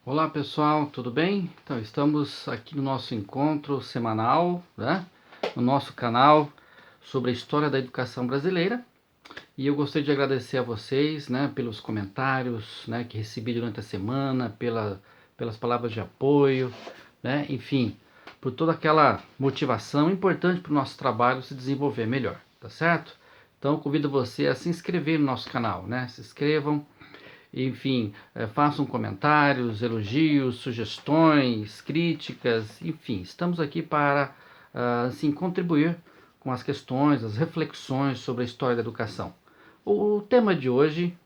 Olá pessoal, tudo bem? Então estamos aqui no nosso encontro semanal, né? No nosso canal sobre a história da educação brasileira. E eu gostaria de agradecer a vocês, né, pelos comentários, né, que recebi durante a semana, pelas palavras de apoio, né, enfim, por toda aquela motivação importante para o nosso trabalho se desenvolver melhor, tá certo? Então eu convido você a se inscrever no nosso canal, né? Se inscrevam. Enfim, façam comentários, elogios, sugestões, críticas, enfim, estamos aqui para assim, contribuir com as questões, as reflexões sobre a história da educação. O tema de hoje,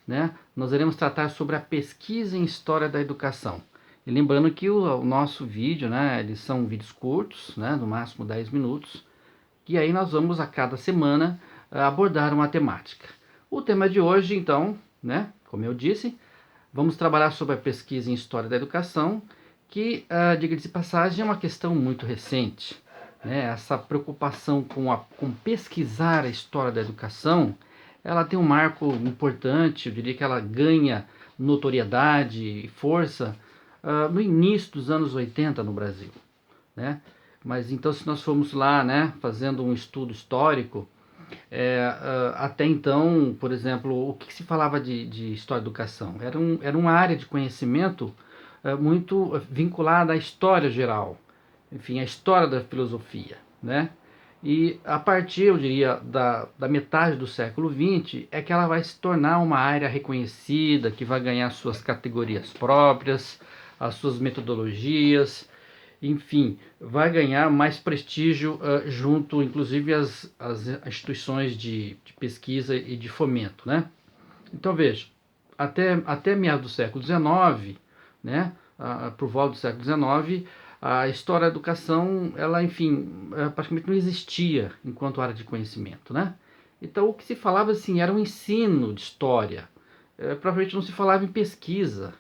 né, nós iremos tratar sobre a pesquisa em história da educação. E lembrando que o nosso vídeo, né, eles são vídeos curtos, né, no máximo 10 minutos, e aí nós vamos a cada semana abordar uma temática. O tema de hoje, então, né, como eu disse, vamos trabalhar sobre a pesquisa em História da Educação, que, diga-se de passagem, é uma questão muito recente. Né? Essa preocupação com pesquisar a história da educação, ela tem um marco importante, eu diria que ela ganha notoriedade e força no início dos anos 80 no Brasil. Né? Mas então, se nós formos lá, né, fazendo um estudo histórico, até então, por exemplo, o que se falava de história da educação? Era uma área de conhecimento muito vinculada à história geral, enfim, à história da filosofia, né? E a partir, eu diria, da metade do século XX, é que ela vai se tornar uma área reconhecida, que vai ganhar suas categorias próprias, as suas metodologias, enfim, vai ganhar mais prestígio junto, inclusive, às instituições de pesquisa e de fomento, né? Então, veja, até meados do século XIX, né, por volta do século XIX, a história da educação, ela, enfim, praticamente não existia enquanto área de conhecimento, né? Então, o que se falava, assim, era um ensino de história. Provavelmente não se falava em pesquisa.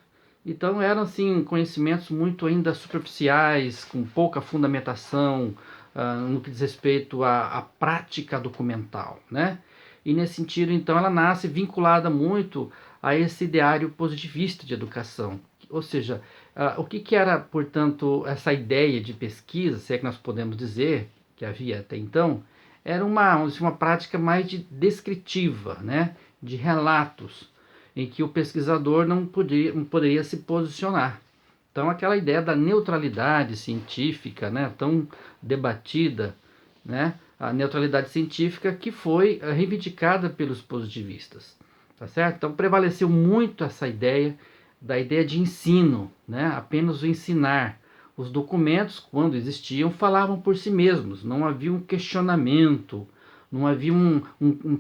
Então, eram, assim, conhecimentos muito ainda superficiais, com pouca fundamentação, no que diz respeito à prática documental, né? E nesse sentido, então, ela nasce vinculada muito a esse ideário positivista de educação. Ou seja, o que era, portanto, essa ideia de pesquisa, se é que nós podemos dizer que havia até então, era uma prática mais descritiva, né? De relatos, em que o pesquisador não poderia se posicionar. Então, aquela ideia da neutralidade científica, né, tão debatida, né, a neutralidade científica que foi reivindicada pelos positivistas, tá certo? Então, prevaleceu muito essa ideia da ideia de ensino, né, apenas o ensinar. Os documentos, quando existiam, falavam por si mesmos, não havia um questionamento, não havia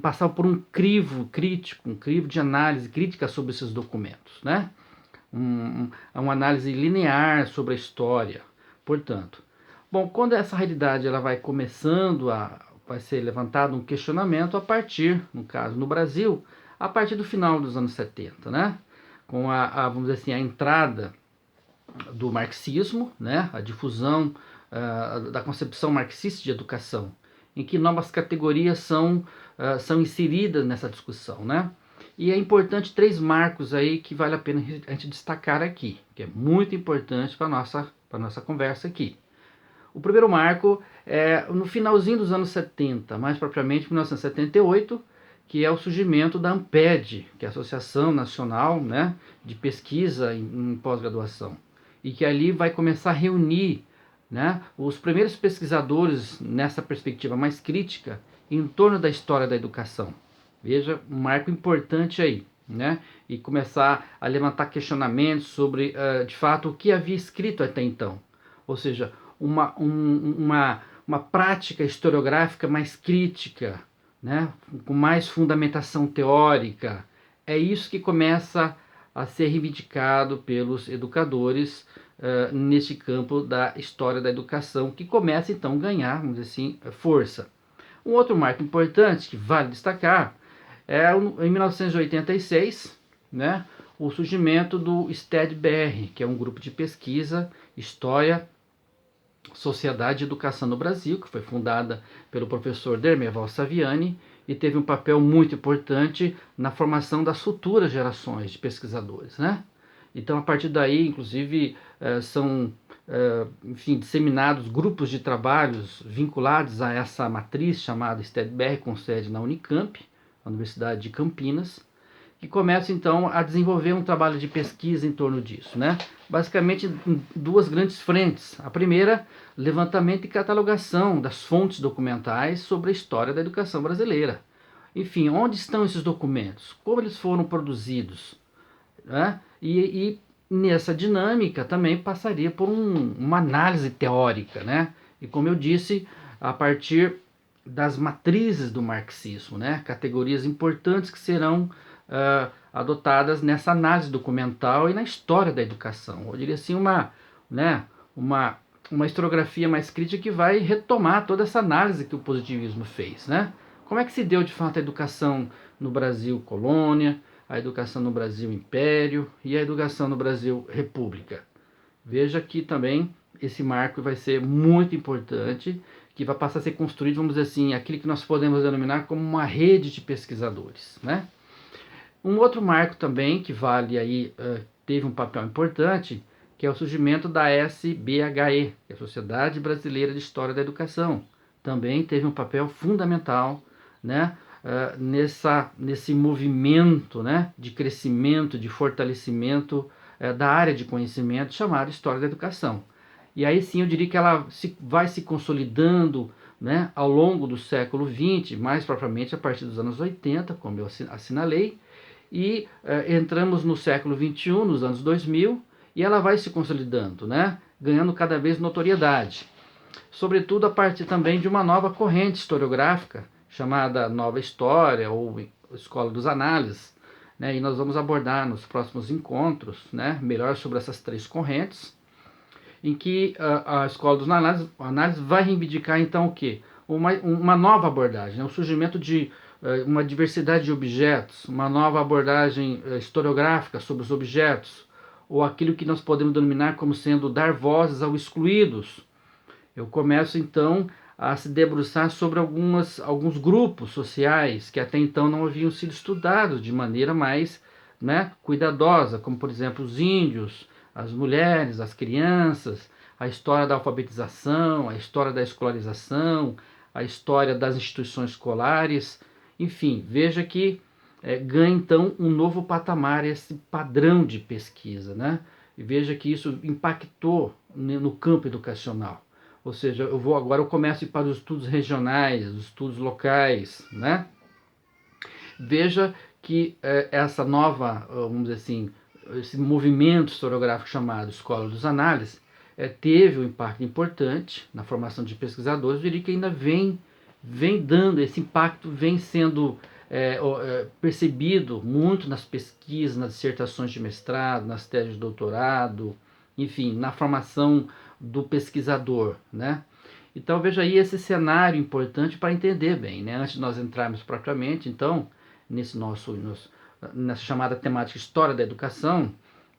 passar por um crivo crítico, um crivo de análise crítica sobre esses documentos, né? Uma análise linear sobre a história, portanto. Bom, quando essa realidade ela vai ser levantado um questionamento a partir, no caso no Brasil, a partir do final dos anos 70, né? Com vamos dizer assim, a entrada do marxismo, né? A difusão da concepção marxista de educação, em que novas categorias são inseridas nessa discussão, né? E é importante três marcos aí que vale a pena a gente destacar aqui, que é muito importante para a nossa conversa aqui. O primeiro marco é no finalzinho dos anos 70, mais propriamente 1978, que é o surgimento da ANPED, que é a Associação Nacional, né, de Pesquisa em Pós-Graduação, e que ali vai começar a reunir, né, os primeiros pesquisadores nessa perspectiva mais crítica em torno da história da educação. Veja, um marco importante aí, né? E começar a levantar questionamentos sobre, de fato, o que havia escrito até então. Ou seja, uma prática historiográfica mais crítica, né? Com mais fundamentação teórica. É isso que começa a ser reivindicado pelos educadores neste campo da história da educação, que começa então a ganhar, vamos dizer assim, força. Um outro marco importante que vale destacar é em 1986, né, o surgimento do STED-BR, que é um grupo de pesquisa, história, sociedade e educação no Brasil, que foi fundada pelo professor Dermeval Saviani e teve um papel muito importante na formação das futuras gerações de pesquisadores, né? Então, a partir daí, inclusive, são, enfim, disseminados grupos de trabalhos vinculados a essa matriz chamada STED-BR, com sede na Unicamp, a Universidade de Campinas, que começa então a desenvolver um trabalho de pesquisa em torno disso, né? Basicamente em duas grandes frentes. A primeira, levantamento e catalogação das fontes documentais sobre a história da educação brasileira. Enfim, onde estão esses documentos? Como eles foram produzidos? Né? E nessa dinâmica também passaria por uma análise teórica, né? E como eu disse, a partir das matrizes do marxismo, né? Categorias importantes que serão adotadas nessa análise documental e na história da educação. Eu diria assim, né, uma historiografia mais crítica que vai retomar toda essa análise que o positivismo fez, né? Como é que se deu de fato a educação no Brasil colônia, a educação no Brasil império e a educação no Brasil república? Veja que também esse marco vai ser muito importante, que vai passar a ser construído, vamos dizer assim, aquilo que nós podemos denominar como uma rede de pesquisadores, né? Um outro marco também que vale aí, teve um papel importante, que é o surgimento da SBHE, que é a Sociedade Brasileira de História da Educação. Também teve um papel fundamental, né, nesse movimento, né, de crescimento, de fortalecimento da área de conhecimento chamada História da Educação. E aí sim eu diria que ela vai se consolidando, né, ao longo do século XX, mais propriamente a partir dos anos 80, como eu assinalei, e entramos no século XXI, nos anos 2000, e ela vai se consolidando, né, ganhando cada vez notoriedade. Sobretudo a partir também de uma nova corrente historiográfica, chamada Nova História, ou Escola dos Análises, né, e nós vamos abordar nos próximos encontros, né, melhor sobre essas três correntes, em que a Escola dos Análises vai reivindicar então o quê? Uma nova abordagem, né, o surgimento de uma diversidade de objetos, uma nova abordagem historiográfica sobre os objetos, ou aquilo que nós podemos denominar como sendo dar vozes aos excluídos. Eu começo então a se debruçar sobre alguns grupos sociais que até então não haviam sido estudados de maneira mais, né, cuidadosa, como por exemplo os índios, as mulheres, as crianças, a história da alfabetização, a história da escolarização, a história das instituições escolares. Enfim, veja que ganha então um novo patamar esse padrão de pesquisa, né? E veja que isso impactou no campo educacional. Ou seja, eu começo a ir para os estudos regionais, os estudos locais, né? Veja que essa nova, vamos dizer assim, esse movimento historiográfico chamado Escola dos Análises, teve um impacto importante na formação de pesquisadores, eu diria que ainda vem dando, esse impacto vem sendo percebido muito nas pesquisas, nas dissertações de mestrado, nas teses de doutorado, enfim, na formação do pesquisador, né? Então veja aí esse cenário importante para entender bem, né? Antes de nós entrarmos propriamente, então, nessa chamada temática História da Educação,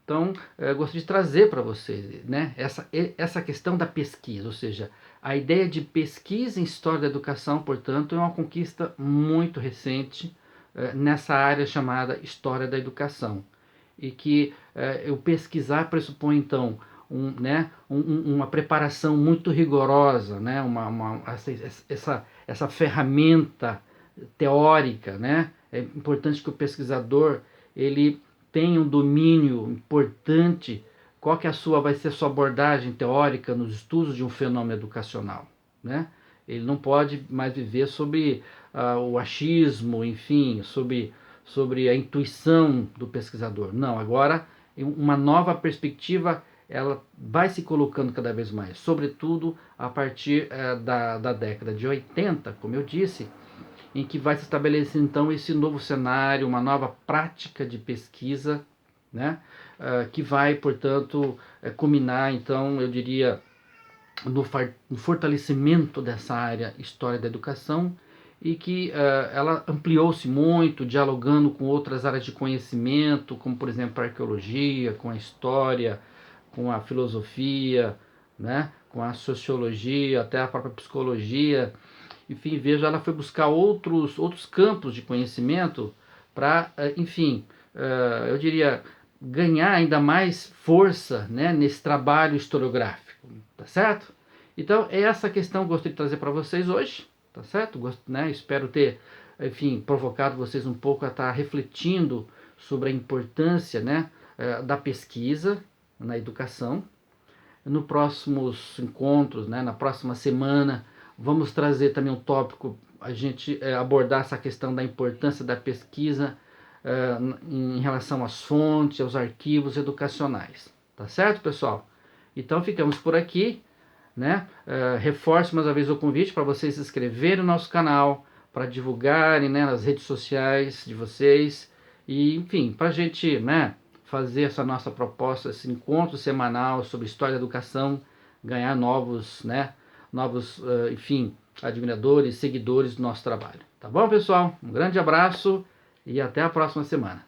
então gostaria de trazer para vocês, né, essa questão da pesquisa, ou seja, a ideia de pesquisa em História da Educação, portanto, é uma conquista muito recente nessa área chamada História da Educação, e que o pesquisar pressupõe então uma preparação muito rigorosa, né? Essa ferramenta teórica, né? É importante que o pesquisador ele tenha um domínio importante. Qual que vai ser a sua abordagem teórica nos estudos de um fenômeno educacional, né? Ele não pode mais viver sobre o achismo, enfim, sobre a intuição do pesquisador. Não, agora uma nova perspectiva ela vai se colocando cada vez mais, sobretudo a partir da década de 80, como eu disse, em que vai se estabelecer então esse novo cenário, uma nova prática de pesquisa, né, que vai, portanto, culminar, então, eu diria, no fortalecimento dessa área História da Educação, e que ela ampliou-se muito, dialogando com outras áreas de conhecimento, como, por exemplo, a arqueologia, com a história, com a filosofia, né, com a sociologia, até a própria psicologia. Enfim, veja, ela foi buscar outros campos de conhecimento para, enfim, eu diria, ganhar ainda mais força, né, nesse trabalho historiográfico, tá certo? Então, é essa questão que eu gostaria de trazer para vocês hoje, tá certo? Né, espero ter, enfim, provocado vocês um pouco a estar refletindo sobre a importância, né, da pesquisa na educação. No próximos encontros, né, na próxima semana, vamos trazer também um tópico, a gente abordar essa questão da importância da pesquisa em relação às fontes, aos arquivos educacionais. Tá certo, pessoal? Então ficamos por aqui, né? Reforço mais uma vez o convite para vocês se inscreverem no nosso canal, para divulgarem, né, nas redes sociais de vocês e, enfim, para a gente, né, fazer essa nossa proposta, esse encontro semanal sobre história da educação, ganhar novos, né, enfim, admiradores, seguidores do nosso trabalho. Tá bom, pessoal? Um grande abraço e até a próxima semana.